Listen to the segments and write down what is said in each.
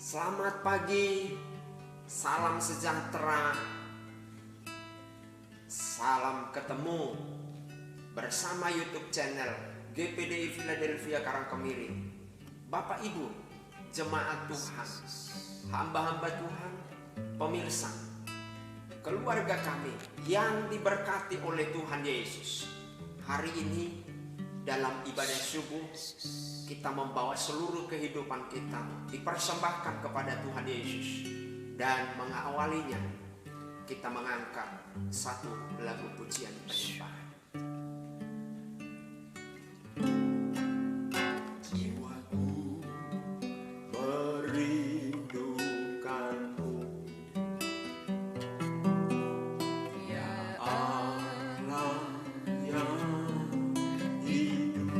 Selamat pagi, salam sejahtera, salam ketemu bersama YouTube channel GPDI Philadelphia Karangkemiri. Bapak Ibu, jemaat Tuhan, hamba-hamba Tuhan, pemirsa, keluarga kami yang diberkati oleh Tuhan Yesus. Hari ini dalam ibadah subuh kita membawa seluruh kehidupan kita dipersembahkan kepada Tuhan Yesus, dan mengawalinya kita mengangkat satu lagu pujian penyembahan. Jiwaku merindukanmu, ya Allah yang hidup.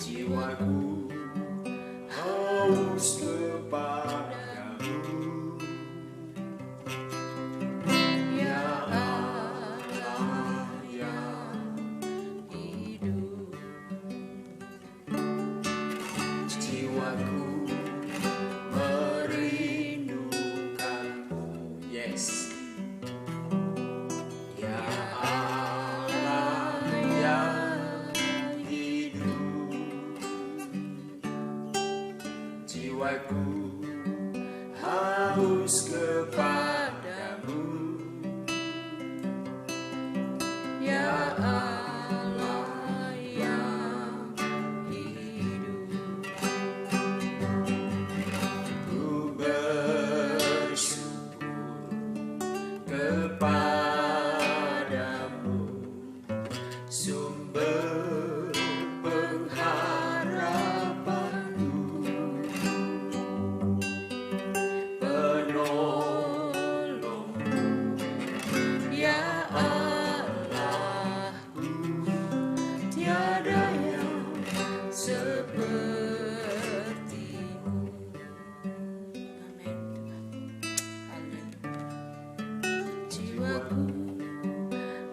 Jiwaku haus kepadamu, ya Allah yang hidup. Jiwaku merindukanmu, yes, ya Allah yang hidup. Jiwaku haus kepadamu, ya Allah yang hidup. Ku bersyukur kepadamu, sumber pengharapanku, penolongku, ya Allahku, tiada yang sepertimu. Amin. Jiwaku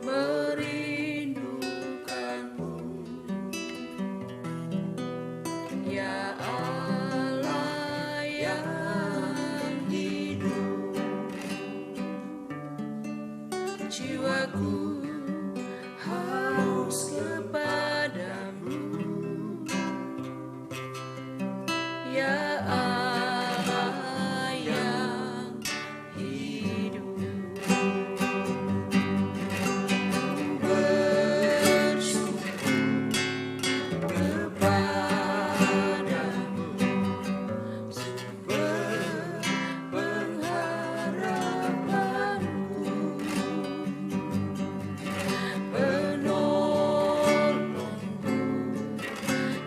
merindukanmu, ya Allah yang hidup. Jiwaku haus kepadamu, ya Allah yang hidup. Bersyukur kepadamu, sumber pengharapanku, penolongku,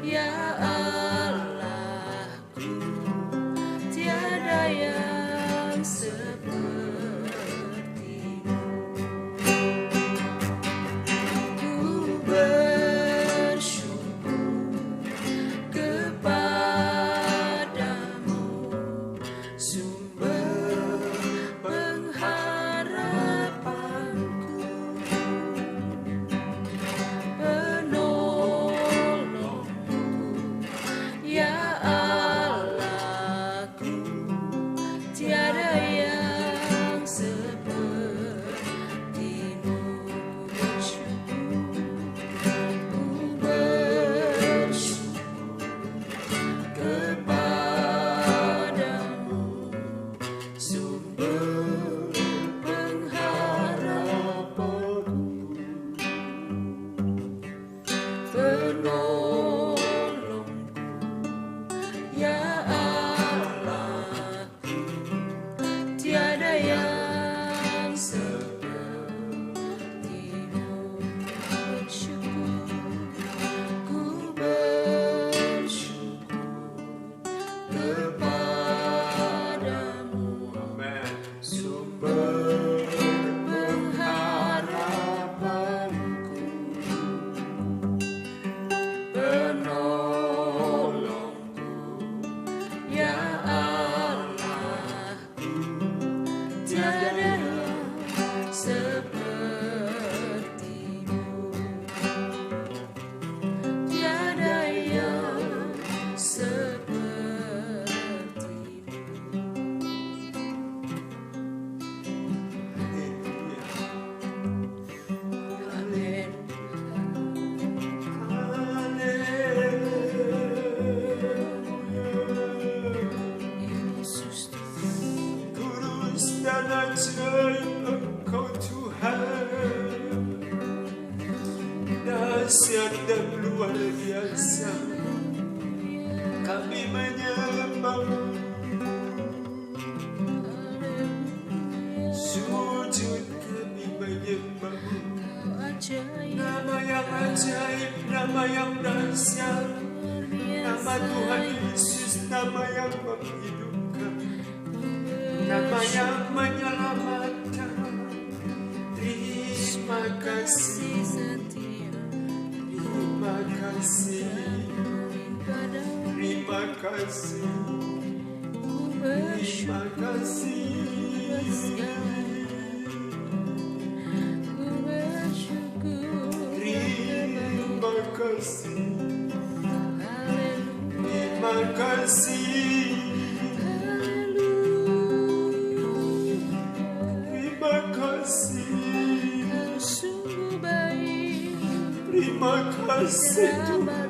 ya Allahku, Nama Tuhan Yesus, nama yang menghidupkan, nama yang menyelamatkan. Terima kasih, setia terima kasih, terima kasih, ku terima kasih. bersyukur Terima kasih, haleluya terima kasih, terima kasih, Kau sungguh baik terima kasih Tuhan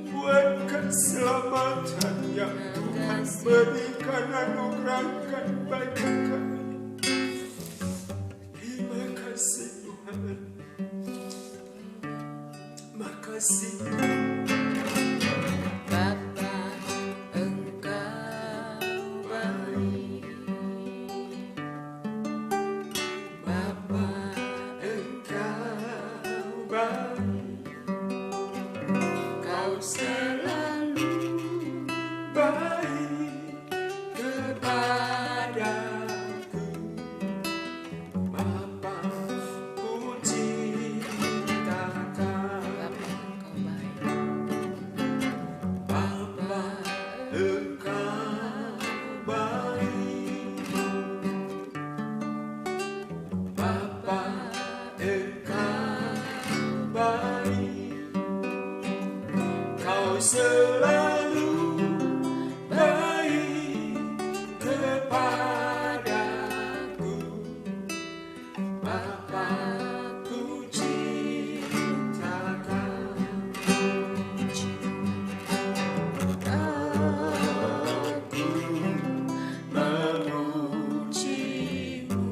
buat keselamatan yang Tuhan berikan, anugerahkan bagi kami. Terima kasih Tuhan, terima kasih. Bapa Engkau baik, Bapa Engkau baik, Kau selalu baik kepadaku. Bapa ku cintakan, Bapa Engkau baik, Bapa Engkau baik, Bapa Engkau baik, Kau selalu baik kepadaku. Bapa ku cintakan, aku memujimu,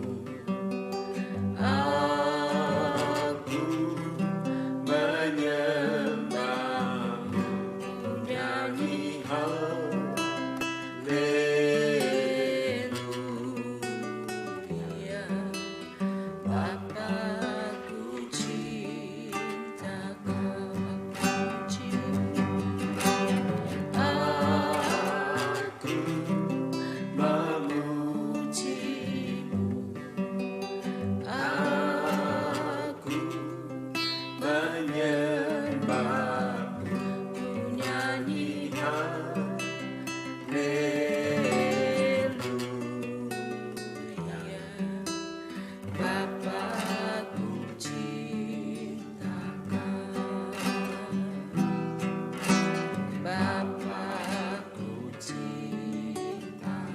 aku menyembahmu, nyanyi haleluya. Bapa ku cintakan, aku memujimu, aku menyembahmu, nyanyi haleluya. Bapa ku cintakan, Bapa ku cintakan.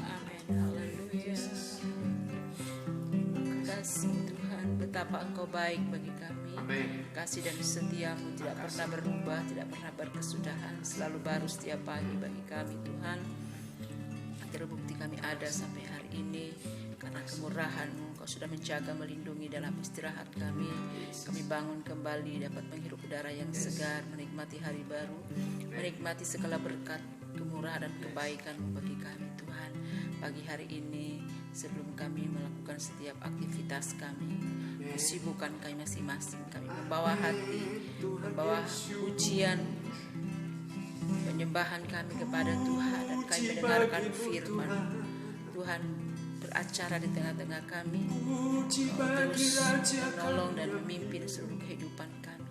Amin, haleluya. Kasih Tuhan, betapa Engkau baik bagi kami. Amin. Kasih dan setiamu tidak pernah berubah, tidak pernah berkesudahan, selalu baru setiap pagi bagi kami Tuhan. Terbukti kami ada sampai hari ini karena kemurahan-Mu. Kau sudah menjaga, melindungi dalam istirahat kami. Kami bangun kembali dapat menghirup udara yang segar, menikmati hari baru, menikmati segala berkat, kemurahan dan kebaikan-Mu bagi kami Tuhan. Pagi hari ini sebelum kami melakukan setiap aktivitas kami, kesibukan kami masing-masing, kami membawa hati, membawa pujian, penyembahan kami kepada Tuhan, dan kami mendengarkan firman Tuhan beracara di tengah-tengah kami. Kau terus menolong dan memimpin seluruh kehidupan kami.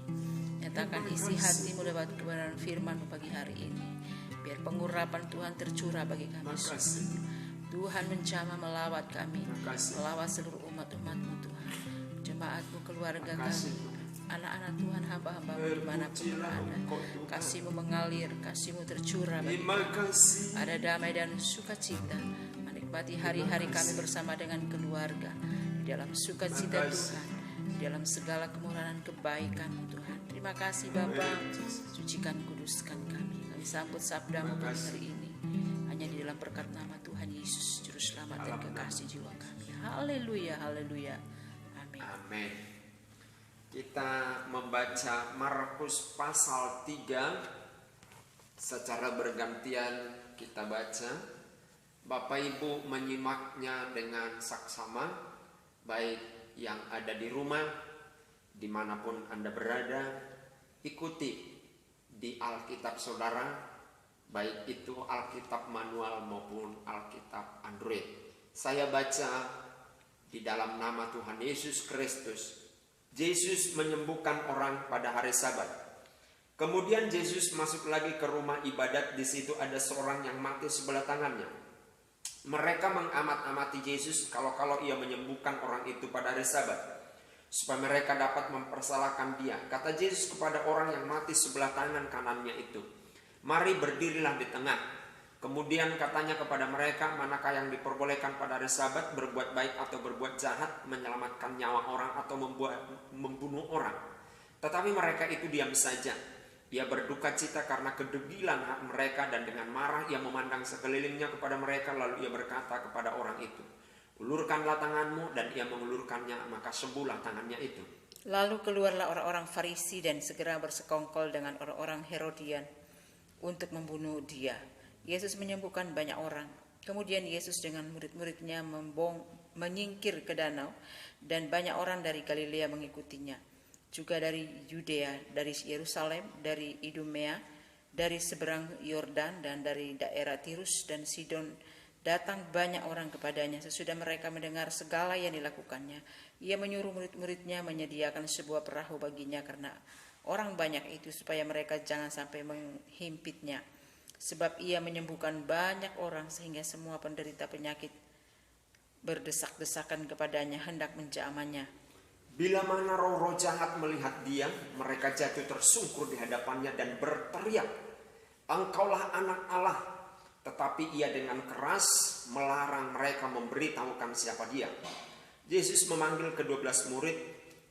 Nyatakan isi hatimu lewat kebenaran firman-Mu pagi hari ini. Biar pengurapan Tuhan tercurah bagi kami semua. Tuhan menjamah melawat kami, melawat seluruh umat-umat-Mu Tuhan, jemaat-Mu, keluarga kami, anak-anak Tuhan, hamba-hamba-Mu dimanapun berada. Kasih-Mu mengalir, Kasih-Mu tercurah bagi kami. Ada damai dan sukacita, menikmati hari-hari kami bersama dengan keluarga, di dalam sukacita Tuhan, di dalam segala kemurahan kebaikan-Mu Tuhan. Terima kasih Bapa, sucikan kuduskan kami. Kami sambut sabda-Mu pagi hari ini, hanya di dalam berkat nama Tuhan Yesus, Juru Selamat dan Kekasih jiwa kami. Haleluya, haleluya. Amin. Amin. Kita membaca Markus pasal 3 secara bergantian kita baca. Bapak Ibu menyimaknya dengan saksama, baik yang ada di rumah, dimanapun Anda berada, ikuti di Alkitab saudara, baik itu Alkitab manual maupun Alkitab Android. Saya baca di dalam nama Tuhan Yesus Kristus. Yesus menyembuhkan orang pada hari Sabat. Kemudian Yesus masuk lagi ke rumah ibadat. Di situ ada seorang yang mati sebelah tangannya. Mereka mengamat-amati Yesus kalau ia menyembuhkan orang itu pada hari Sabat, supaya mereka dapat mempersalahkan dia. Kata Yesus kepada orang yang mati sebelah tangan kanannya itu, "Mari berdirilah di tengah." Kemudian katanya kepada mereka, "Manakah yang diperbolehkan pada hari Sabat, berbuat baik atau berbuat jahat, menyelamatkan nyawa orang atau membunuh orang?" Tetapi mereka itu diam saja. Ia berduka cita karena kedegilan hak mereka, dan dengan marah ia memandang sekelilingnya kepada mereka, lalu ia berkata kepada orang itu, "Ulurkanlah tanganmu," dan ia mengulurkannya, maka sembuhlah tangannya itu. Lalu keluarlah orang-orang Farisi dan segera bersekongkol dengan orang-orang Herodian untuk membunuh dia. Yesus menyembuhkan banyak orang. Kemudian Yesus dengan murid-muridnya menyingkir ke danau, dan banyak orang dari Galilea mengikutinya. Juga dari Yudea, dari Yerusalem, dari Idumea, dari seberang Yordan, dan dari daerah Tirus dan Sidon datang banyak orang kepadanya. Sesudah mereka mendengar segala yang dilakukannya, ia menyuruh murid-muridnya menyediakan sebuah perahu baginya karena orang banyak itu, supaya mereka jangan sampai menghimpitnya. Sebab ia menyembuhkan banyak orang sehingga semua penderita penyakit berdesak-desakan kepadanya hendak menjamahnya. Bila mana roh-roh jahat melihat dia, mereka jatuh tersungkur di hadapannya dan berteriak, "Engkaulah Anak Allah." Tetapi ia dengan keras melarang mereka memberitahukan siapa dia. Yesus memanggil ke-12 murid.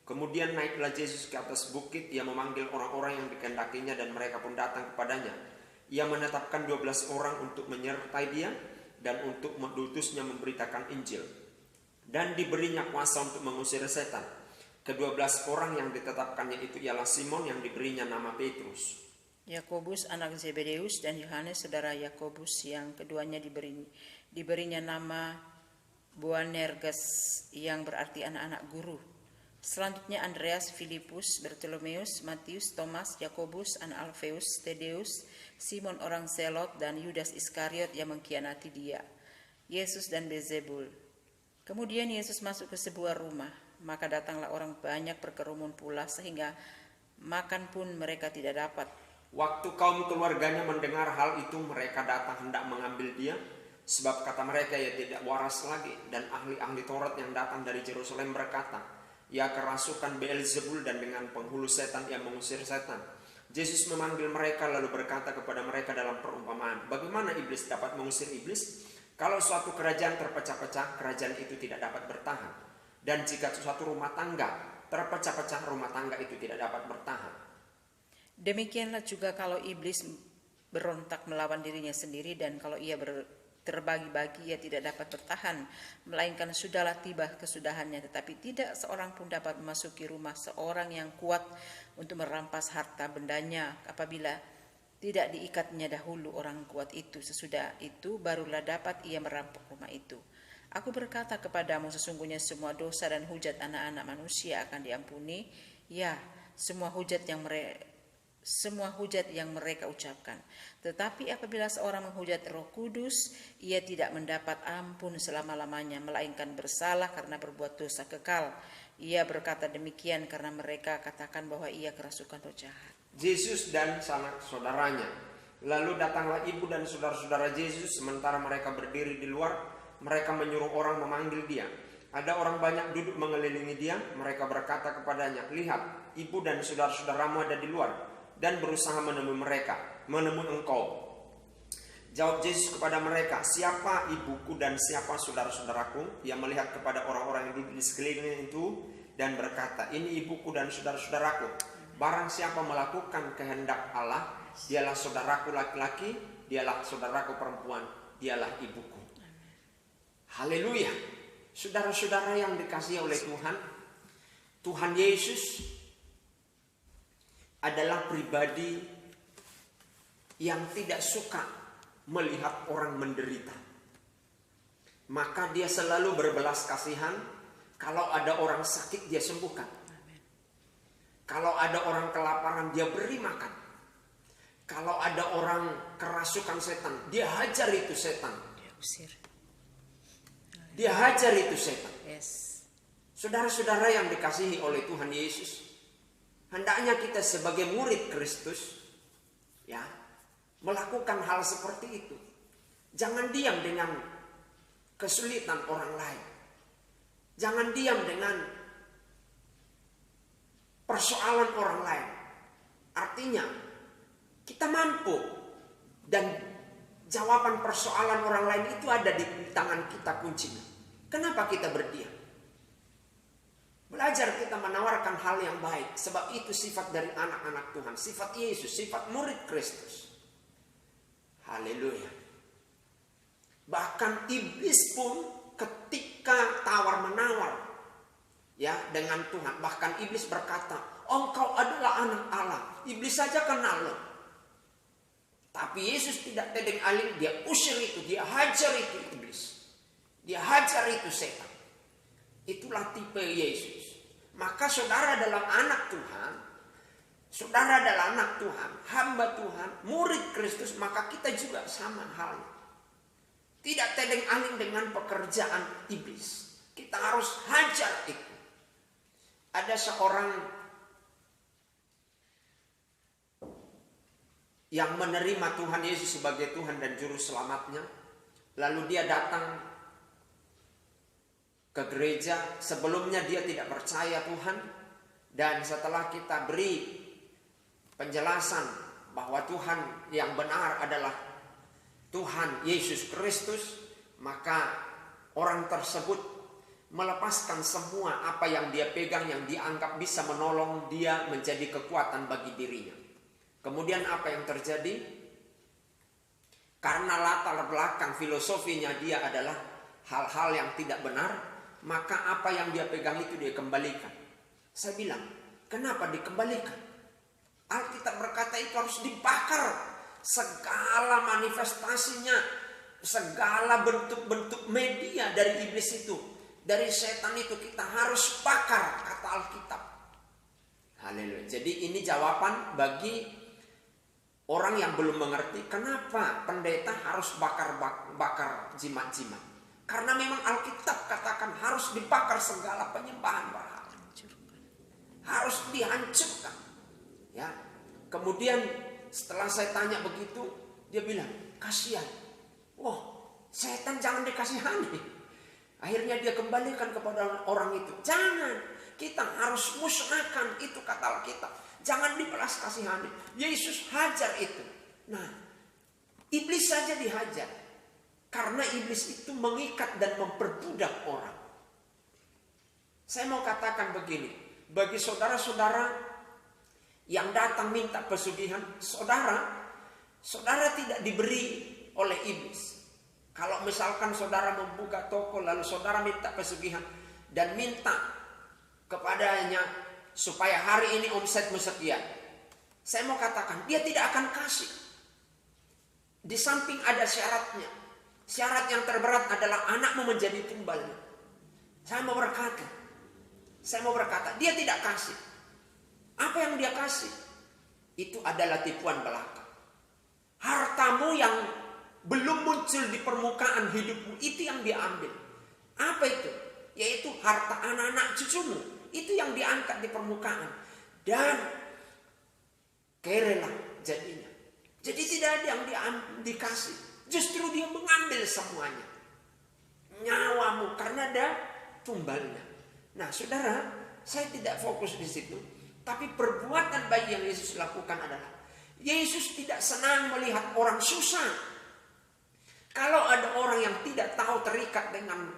Kemudian naiklah Yesus ke atas bukit. Ia memanggil orang-orang yang dikehendakinya, dan mereka pun datang kepadanya. Ia menetapkan 12 orang untuk menyertai dia dan untuk mengutusnya memberitakan Injil. Dan diberinya kuasa untuk mengusir setan. Ke-12 orang yang ditetapkannya itu ialah Simon yang diberinya nama Petrus, Yakobus anak Zebedeus, dan Yohanes saudara Yakobus yang keduanya diberinya nama Boanerges yang berarti anak-anak guru. Selanjutnya Andreas, Filipus, Bartolomeus, Matius, Thomas, Yakobus, anak Alfeus, Tadeus, Simon orang Zelot, dan Yudas Iskariot yang mengkhianati dia. Yesus dan Bezebul. Kemudian Yesus masuk ke sebuah rumah, maka datanglah orang banyak berkerumun pula, sehingga makan pun mereka tidak dapat. Waktu kaum keluarganya mendengar hal itu, mereka datang hendak mengambil dia, sebab kata mereka ia tidak waras lagi. Dan ahli-ahli Taurat yang datang dari Yerusalem berkata, "Ia kerasukan Beelzebul, dan dengan penghulu setan ia mengusir setan." Yesus memanggil mereka lalu berkata kepada mereka dalam perumpamaan, "Bagaimana iblis dapat mengusir iblis? Kalau suatu kerajaan terpecah-pecah, kerajaan itu tidak dapat bertahan. Dan jika suatu rumah tangga terpecah-pecah, rumah tangga itu tidak dapat bertahan. Demikianlah juga kalau iblis berontak melawan dirinya sendiri, dan kalau ia terbagi-bagi, ia tidak dapat bertahan, melainkan sudahlah tiba kesudahannya. Tetapi tidak seorang pun dapat memasuki rumah seorang yang kuat untuk merampas harta bendanya apabila tidak diikatnya dahulu orang kuat itu. Sesudah itu barulah dapat ia merampok rumah itu. Aku berkata kepadamu, sesungguhnya semua dosa dan hujat anak-anak manusia akan diampuni, ya, semua hujat yang mereka ucapkan. Tetapi apabila seorang menghujat Roh Kudus, ia tidak mendapat ampun selama-lamanya, melainkan bersalah karena berbuat dosa kekal. Ia berkata demikian karena mereka katakan bahwa ia kerasukan roh jahat. Yesus dan sanak saudaranya. Lalu datanglah ibu dan saudara-saudara Yesus, sementara mereka berdiri di luar. Mereka menyuruh orang memanggil dia. Ada orang banyak duduk mengelilingi dia. Mereka berkata kepadanya, "Lihat, ibu dan saudara-saudaramu ada di luar dan berusaha menemui engkau." Jawab Yesus kepada mereka, "Siapa ibuku dan siapa saudara-saudaraku?" Ia melihat kepada orang-orang yang duduk di sekelilingnya itu dan berkata, "Ini ibuku dan saudara-saudaraku. Barang siapa melakukan kehendak Allah, dialah saudaraku laki-laki, dialah saudaraku perempuan, dialah ibuku." Haleluya. Saudara-saudara yang dikasihi oleh Tuhan, Tuhan Yesus adalah pribadi yang tidak suka melihat orang menderita. Maka dia selalu berbelas kasihan. Kalau ada orang sakit, dia sembuhkan. Kalau ada orang kelaparan, dia beri makan. Kalau ada orang kerasukan setan, dia hajar itu setan. Dia usir. Dia hajar itu setan. Yes. Saudara-saudara yang dikasihi oleh Tuhan Yesus, hendaknya kita sebagai murid Kristus, ya, melakukan hal seperti itu. Jangan diam dengan kesulitan orang lain. Jangan diam dengan persoalan orang lain. Artinya kita mampu, dan jawaban persoalan orang lain itu ada di tangan kita kuncinya. Kenapa kita berdiam? Belajar kita menawarkan hal yang baik, sebab itu sifat dari anak-anak Tuhan, sifat Yesus, sifat murid Kristus. Haleluya. Bahkan iblis pun ketika tawar-menawar, ya, dengan Tuhan, bahkan iblis berkata, "Engkau adalah anak Allah." Iblis saja kenal loh. Tapi Yesus tidak tedeng aling, dia usir itu, dia hajar itu iblis. Dia hajar itu setan. Itulah tipe Yesus. Maka saudara adalah anak Tuhan, saudara adalah anak Tuhan, hamba Tuhan, murid Kristus, maka kita juga sama halnya. Tidak tedeng aling dengan pekerjaan iblis. Kita harus hajar itu. Ada seorang yang menerima Tuhan Yesus sebagai Tuhan dan Juru Selamatnya. Lalu dia datang ke gereja. Sebelumnya dia tidak percaya Tuhan. Dan setelah kita beri penjelasan bahwa Tuhan yang benar adalah Tuhan Yesus Kristus, maka orang tersebut melepaskan semua apa yang dia pegang yang dianggap bisa menolong dia menjadi kekuatan bagi dirinya. Kemudian apa yang terjadi? Karena latar belakang filosofinya dia adalah hal-hal yang tidak benar, maka apa yang dia pegang itu dia kembalikan. Saya bilang, kenapa dikembalikan? Alkitab berkata itu harus dibakar. Segala manifestasinya, segala bentuk-bentuk media dari iblis itu, dari setan itu kita harus bakar, kata Alkitab. Haleluya. Jadi ini jawaban bagi orang yang belum mengerti kenapa pendeta harus bakar jimat-jimat. Karena memang Alkitab katakan harus dibakar segala penyembahan berhala. Harus dihancurkan. Ya. Kemudian setelah saya tanya begitu, dia bilang, kasihan. Wah, setan jangan dikasihani. Akhirnya dia kembalikan kepada orang itu. Jangan, kita harus musnahkan itu, kata Alkitab. Jangan dibelas kasihani. Yesus hajar itu. Nah, iblis saja dihajar. Karena iblis itu mengikat dan memperbudak orang. Saya mau katakan begini. Bagi saudara-saudara yang datang minta pesugihan, saudara tidak diberi oleh iblis. Kalau misalkan saudara membuka toko lalu saudara minta pesugihan dan minta kepadanya supaya hari ini omsetmu sekian, saya mau katakan dia tidak akan kasih. Di samping ada syaratnya. Syarat yang terberat adalah anakmu menjadi tumbalnya. Saya mau berkata, dia tidak kasih. Apa yang dia kasih? Itu adalah tipuan belaka. Hartamu yang belum muncul di permukaan hidupmu, itu yang dia ambil. Apa itu? Yaitu harta anak-anak cucumu. Itu yang diangkat di permukaan. Dan kerelah jadinya. Jadi tidak ada yang dikasih. Justru dia mengambil semuanya. Nyawamu karena ada tumbalnya. Nah saudara, saya tidak fokus di situ. Tapi perbuatan baik yang Yesus lakukan adalah Yesus tidak senang melihat orang susah. Kalau ada orang yang tidak tahu terikat dengan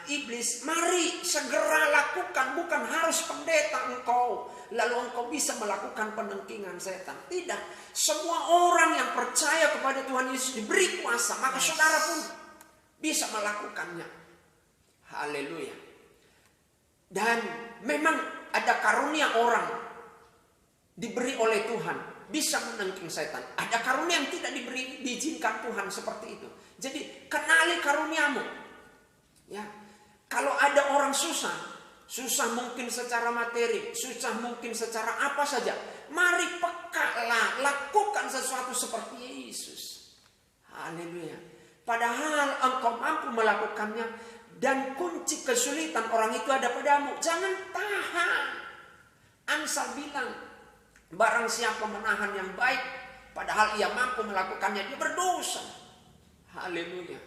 iblis, mari segera lakukan. Bukan harus pendeta engkau lalu engkau bisa melakukan penengkingan setan. Tidak. Semua orang yang percaya kepada Tuhan Yesus diberi kuasa, maka saudara pun bisa melakukannya. Haleluya. Dan memang ada karunia orang diberi oleh Tuhan bisa menengking setan. Ada karunia yang tidak diizinkan Tuhan seperti itu. Jadi kenali karuniamu. Ya, kalau ada orang susah, susah mungkin secara materi, susah mungkin secara apa saja. Mari pekalah, lakukan sesuatu seperti Yesus. Haleluya. Padahal engkau mampu melakukannya, dan kunci kesulitan orang itu ada padamu. Jangan tahan. Amsal bilang, barang siapa menahan yang baik, padahal ia mampu melakukannya, dia berdosa. Haleluya.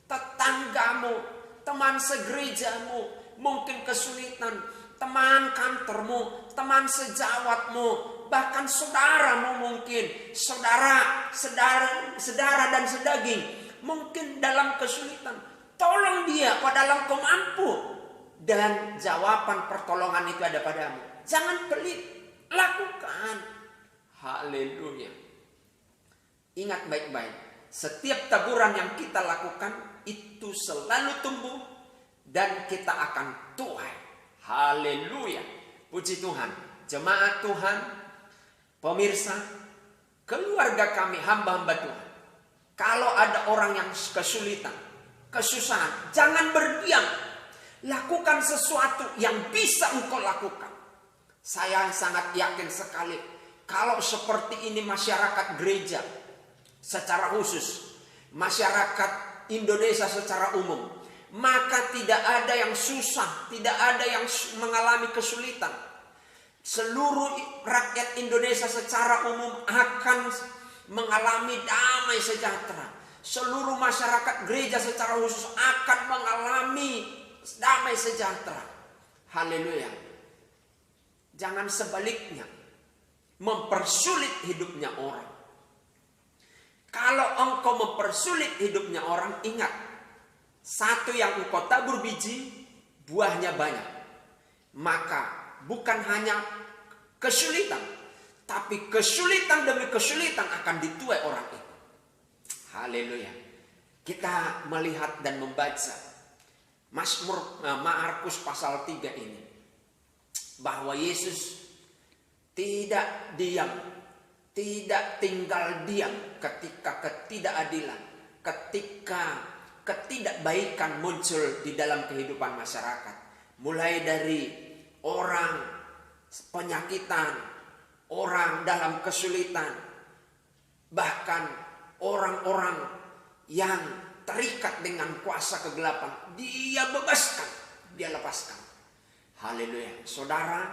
Tetanggamu, teman segerejamu, mungkin kesulitan, teman kantormu, teman sejawatmu, bahkan saudaramu mungkin, saudara dan sedaging, mungkin dalam kesulitan. Tolong dia, padahal engkau mampu. Dan jawaban pertolongan itu ada padamu. Jangan pelit, lakukan. Haleluya. Ingat baik-baik, setiap taburan yang kita lakukan itu selalu tumbuh dan kita akan tuai. Haleluya. Puji Tuhan. Jemaat Tuhan, pemirsa, keluarga kami, hamba-hamba Tuhan. Kalau ada orang yang kesulitan, kesusahan, jangan berdiam. Lakukan sesuatu yang bisa engkau lakukan. Saya sangat yakin sekali, kalau seperti ini masyarakat gereja secara khusus, masyarakat Indonesia secara umum, maka tidak ada yang susah, tidak ada yang mengalami kesulitan. Seluruh rakyat Indonesia secara umum akan mengalami damai sejahtera. Seluruh masyarakat gereja secara khusus akan mengalami damai sejahtera. Haleluya. Jangan sebaliknya, mempersulit hidupnya orang. Kalau engkau mempersulit hidupnya orang, ingat, satu yang engkau tabur biji, buahnya banyak. Maka bukan hanya kesulitan, tapi kesulitan demi kesulitan akan dituai orang itu. Haleluya. Kita melihat dan membaca Mazmur Markus pasal 3 ini, bahwa Yesus tidak diam, tidak tinggal diam ketika ketidakadilan, ketika ketidakbaikan muncul di dalam kehidupan masyarakat. Mulai dari orang penyakitan, orang dalam kesulitan, bahkan orang-orang yang terikat dengan kuasa kegelapan, dia bebaskan, dia lepaskan. Haleluya. Saudara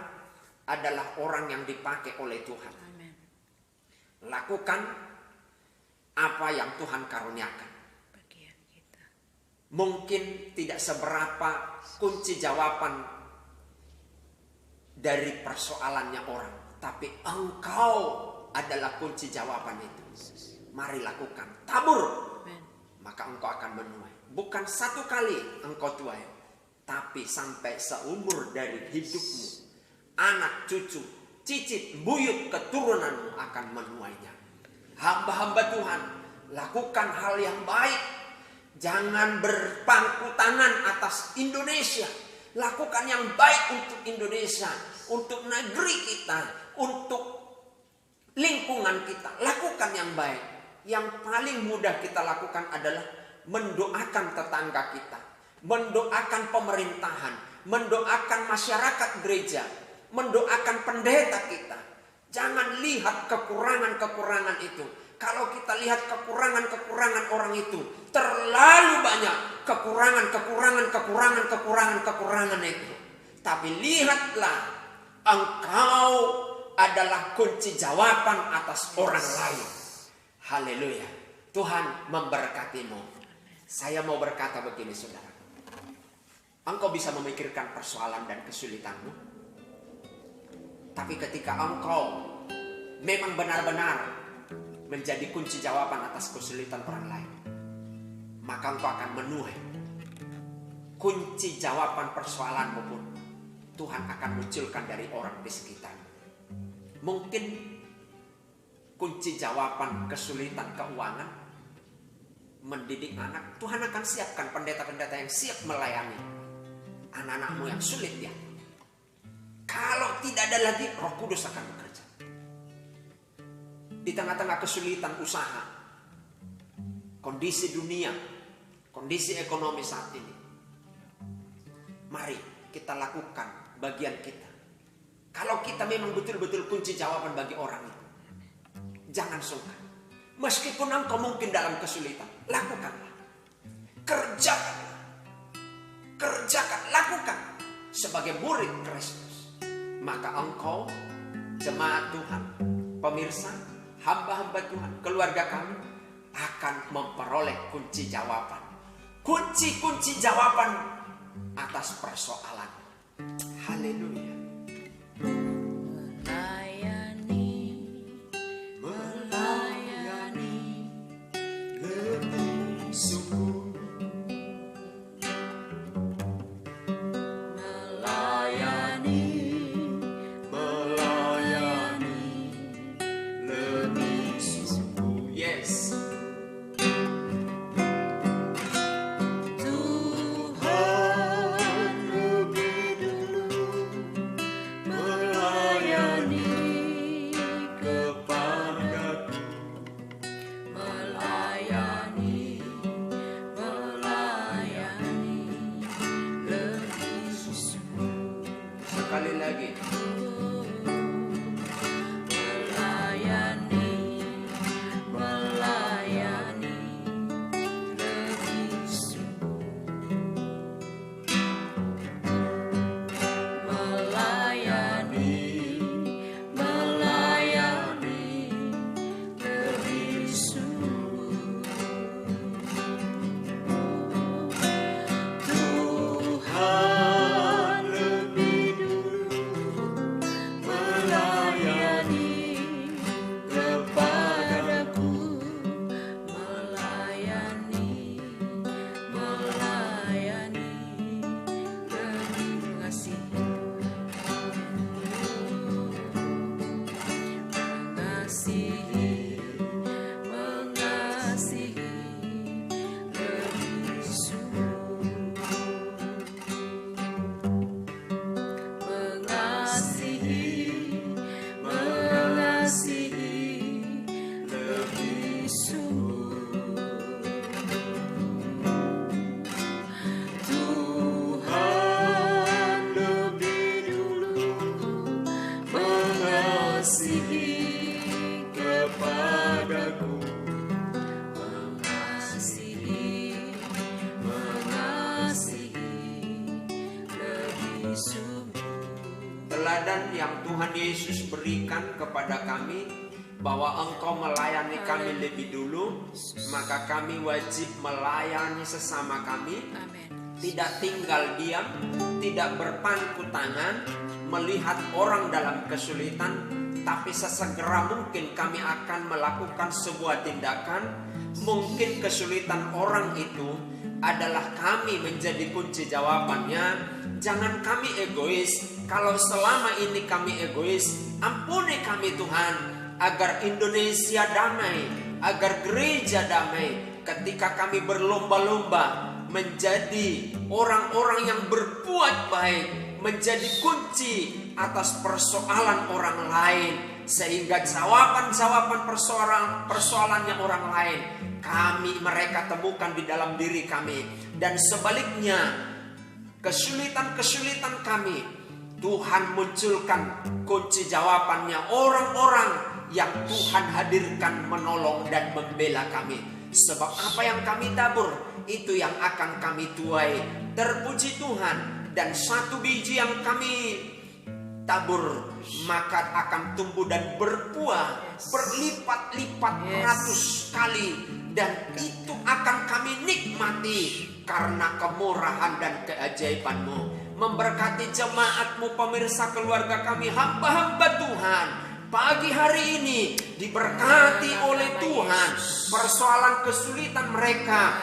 adalah orang yang dipakai oleh Tuhan. Amen. Lakukan apa yang Tuhan karuniakan. Bagian kita. Mungkin tidak seberapa kunci jawaban dari persoalannya orang, tapi engkau adalah kunci jawaban itu. Mari lakukan, tabur. Amen. Maka engkau akan menuai. Bukan satu kali engkau tuai, tapi sampai seumur dari hidupmu, anak, cucu, cicit, buyut, keturunanmu akan menuainya. Hamba-hamba Tuhan, lakukan hal yang baik. Jangan berpangku tangan atas Indonesia. Lakukan yang baik untuk Indonesia, untuk negeri kita, untuk lingkungan kita. Lakukan yang baik. Yang paling mudah kita lakukan adalah mendoakan tetangga kita, mendoakan pemerintahan, mendoakan masyarakat gereja, mendoakan pendeta kita. Jangan lihat kekurangan-kekurangan itu. Kalau kita lihat kekurangan-kekurangan orang itu, terlalu banyak kekurangan itu. Tapi lihatlah, engkau adalah kunci jawaban atas orang lain. Haleluya. Tuhan memberkatimu. Saya mau berkata begini, saudara. Engkau bisa memikirkan persoalan dan kesulitanmu, tapi ketika engkau memang benar-benar menjadi kunci jawaban atas kesulitan orang lain, maka engkau akan menuai kunci jawaban persoalanmu pun Tuhan akan munculkan dari orang di sekitar. Mungkin kunci jawaban kesulitan keuangan, mendidik anak, Tuhan akan siapkan pendeta-pendeta yang siap melayani anak-anakmu yang sulit ya. Kalau tidak ada lagi, Roh Kudus akan bekerja. Di tengah-tengah kesulitan usaha, kondisi dunia, kondisi ekonomi saat ini, mari kita lakukan bagian kita. Kalau kita memang betul-betul kunci jawaban bagi orang itu, jangan sungkan. Meskipun engkau mungkin dalam kesulitan, lakukanlah. Kerjakan, lakukan sebagai murid Kristus. Maka engkau, jemaat Tuhan, pemirsa, hamba-hamba Tuhan, keluarga kami akan memperoleh kunci jawaban. Kunci jawaban atas persoalan. Haleluya. Teladan yang Tuhan Yesus berikan kepada kami, bahwa engkau melayani kami lebih dulu, maka kami wajib melayani sesama kami. Tidak tinggal diam, tidak berpangku tangan melihat orang dalam kesulitan, tapi sesegera mungkin kami akan melakukan sebuah tindakan. Mungkin kesulitan orang itu adalah kami menjadi kunci jawabannya. Jangan kami egois. Kalau selama ini kami egois, ampuni kami Tuhan, agar Indonesia damai, agar gereja damai. Ketika kami berlomba-lomba menjadi orang-orang yang berbuat baik, menjadi kunci atas persoalan orang lain, sehingga jawaban-jawaban persoalannya orang lain mereka temukan di dalam diri kami. Dan sebaliknya, kesulitan-kesulitan kami, Tuhan munculkan kunci jawabannya, orang-orang yang Tuhan hadirkan menolong dan membela kami. Sebab apa yang kami tabur, itu yang akan kami tuai. Terpuji Tuhan. Dan satu biji yang kami tabur, maka akan tumbuh dan berbuah berlipat-lipat ratus kali. Dan itu akan kami nikmati karena kemurahan dan keajaiban-Mu. Memberkati jemaat-Mu, pemirsa, keluarga kami, hamba-hamba Tuhan. Pagi hari ini diberkati oleh Tuhan. Persoalan kesulitan mereka,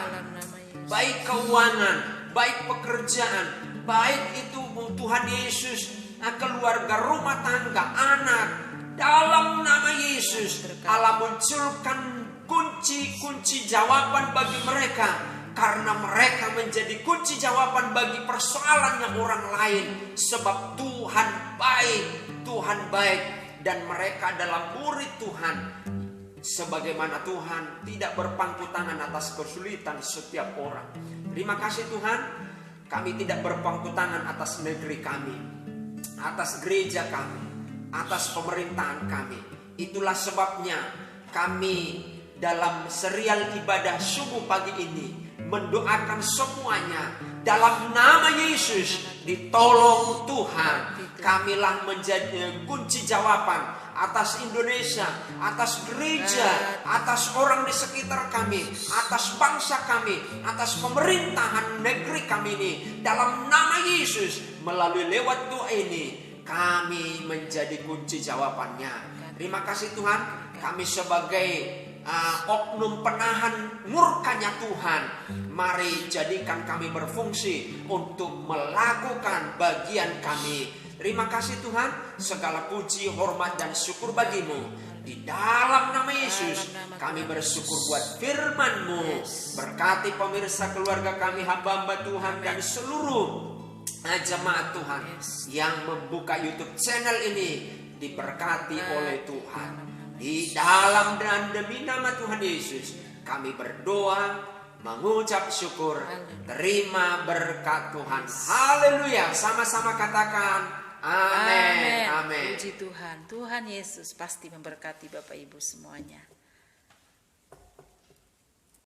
baik keuangan, baik pekerjaan, baik itu Tuhan Yesus, keluarga, rumah tangga, anak, dalam nama Yesus Allah munculkan kunci-kunci jawaban bagi mereka, karena mereka menjadi kunci jawaban bagi persoalannya orang lain. Sebab Tuhan baik, dan mereka adalah murid Tuhan. Sebagaimana Tuhan tidak berpangku tangan atas kesulitan setiap orang. Terima kasih Tuhan. Kami tidak berpangku tangan atas negeri kami, atas gereja kami, atas pemerintahan kami. Itulah sebabnya kami dalam serial ibadah subuh pagi ini mendoakan semuanya dalam nama Yesus, ditolong Tuhan. Kamilah menjadi kunci jawaban atas Indonesia, atas gereja, atas orang di sekitar kami, atas bangsa kami, atas pemerintahan negeri kami ini. Dalam nama Yesus, melalui lewat doa ini, kami menjadi kunci jawabannya. Terima kasih Tuhan, kami sebagai oknum penahan murkanya Tuhan, mari jadikan kami berfungsi untuk melakukan bagian kami. Terima kasih Tuhan, segala puji, hormat dan syukur bagimu. Di dalam nama Yesus kami bersyukur buat firman-Mu. Berkati pemirsa, keluarga kami, hamba-hamba Tuhan, dan seluruh jemaat Tuhan yang membuka YouTube channel ini, diberkati oleh Tuhan. Di dalam dan demi nama Tuhan Yesus kami berdoa, mengucap syukur. Terima berkat Tuhan. Haleluya. Sama-sama katakan amin. Amin. Puji Tuhan. Tuhan Yesus pasti memberkati Bapak Ibu semuanya.